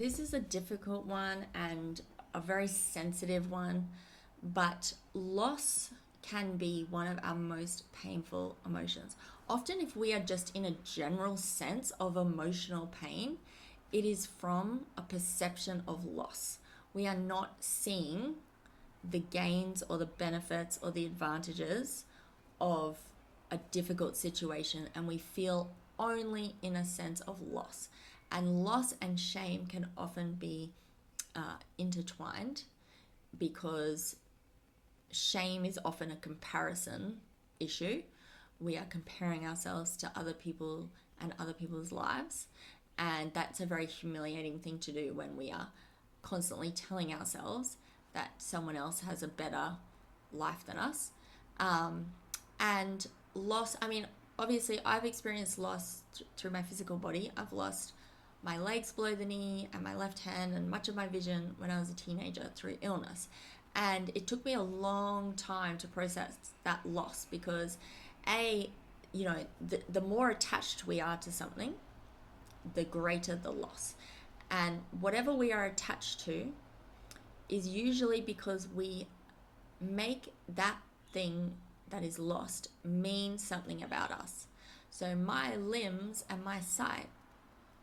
This is a difficult one and a very sensitive one, but loss can be one of our most painful emotions. Often, if we are just in a general sense of emotional pain, it is from a perception of loss. We are not seeing the gains or the benefits or the advantages of a difficult situation, and we feel only in a sense of loss. And loss and shame can often be intertwined because shame is often a comparison issue. We are comparing ourselves to other people and other people's lives, and that's a very humiliating thing to do when we are constantly telling ourselves that someone else has a better life than us. And loss, I mean, obviously, I've experienced loss through my physical body. I've lost my legs below the knee and my left hand and much of my vision when I was a teenager through illness. And it took me a long time to process that loss because, the more attached we are to something, the greater the loss. And whatever we are attached to is usually because we make that thing that is lost mean something about us. So my limbs and my sight,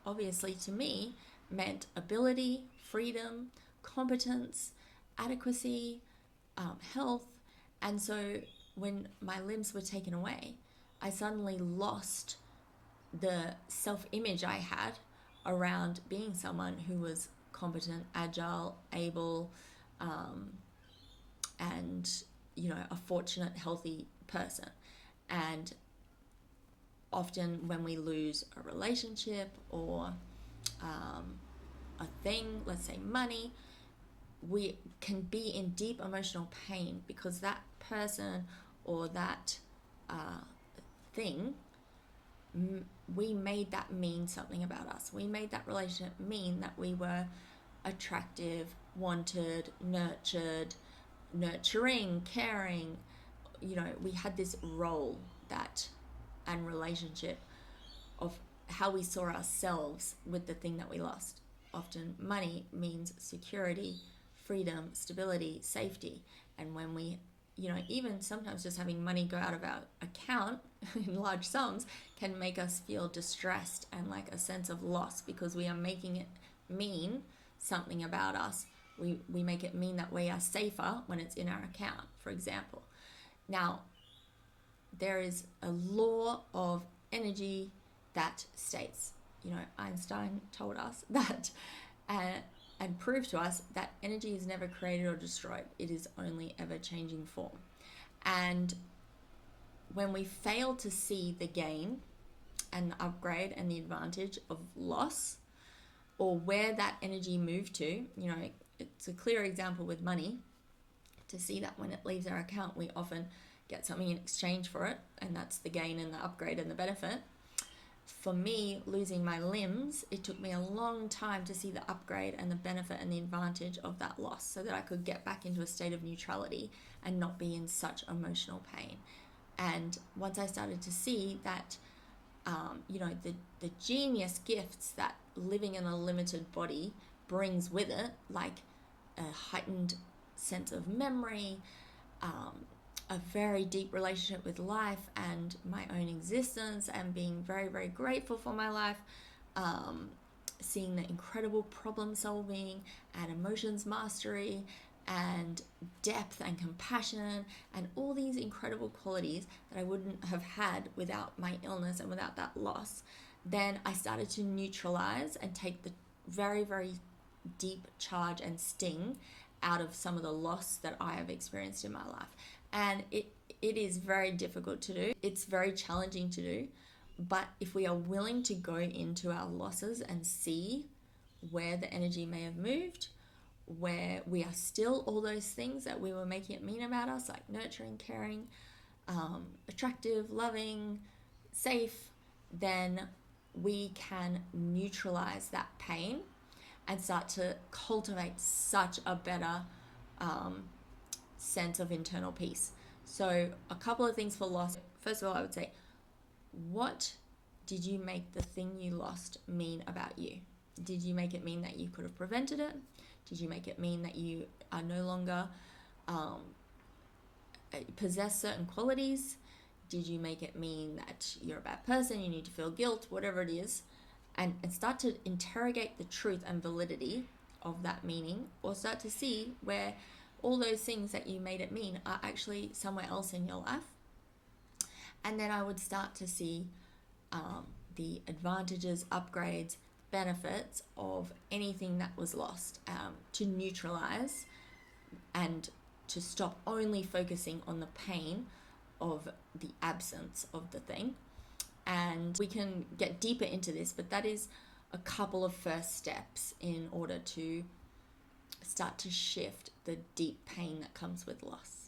obviously to me, meant ability, freedom, competence, adequacy, health. And so when my limbs were taken away, I suddenly lost the self-image I had around being someone who was competent, agile, able, and a fortunate, healthy person. And often when we lose a relationship or a thing, let's say money, we can be in deep emotional pain because that person or that thing, we made that mean something about us. We made that relationship mean that we were attractive, wanted, nurtured, nurturing, caring. We had this role that and relationship of how we saw ourselves with the thing that we lost. Often money means security, freedom, stability, safety. And when we, even sometimes just having money go out of our account in large sums can make us feel distressed and like a sense of loss because we are making it mean something about us. We make it mean that we are safer when it's in our account, for example. Now, there is a law of energy that states, Einstein told us that and proved to us that energy is never created or destroyed. It is only ever changing form. And when we fail to see the gain and the upgrade and the advantage of loss or where that energy moved to, it's a clear example with money to see that when it leaves our account, we often get something in exchange for it, and that's the gain and the upgrade and the benefit. For me, losing my limbs, it took me a long time to see the upgrade and the benefit and the advantage of that loss so that I could get back into a state of neutrality and not be in such emotional pain. And once I started to see that, the genius gifts that living in a limited body brings with it, like a heightened sense of memory, a very deep relationship with life and my own existence, and being very, very grateful for my life, seeing the incredible problem solving and emotions mastery and depth and compassion and all these incredible qualities that I wouldn't have had without my illness and without that loss. Then I started to neutralize and take the very, very deep charge and sting out of some of the loss that I have experienced in my life. And it is very difficult to do. It's very challenging to do. But if we are willing to go into our losses and see where the energy may have moved, where we are still all those things that we were making it mean about us, like nurturing, caring, attractive, loving, safe, then we can neutralize that pain and start to cultivate such a better sense of internal peace. So a couple of things for loss. First of all, I would say, what did you make the thing you lost mean about you? Did you make it mean that you could have prevented it? Did you make it mean that you are no longer possess certain qualities? Did you make it mean that you're a bad person, you need to feel guilt, whatever it is? And start to interrogate the truth and validity of that meaning, or start to see where all those things that you made it mean are actually somewhere else in your life. And then I would start to see the advantages, upgrades, benefits of anything that was lost, to neutralize and to stop only focusing on the pain of the absence of the thing. And we can get deeper into this, but that is a couple of first steps in order to start to shift the deep pain that comes with loss.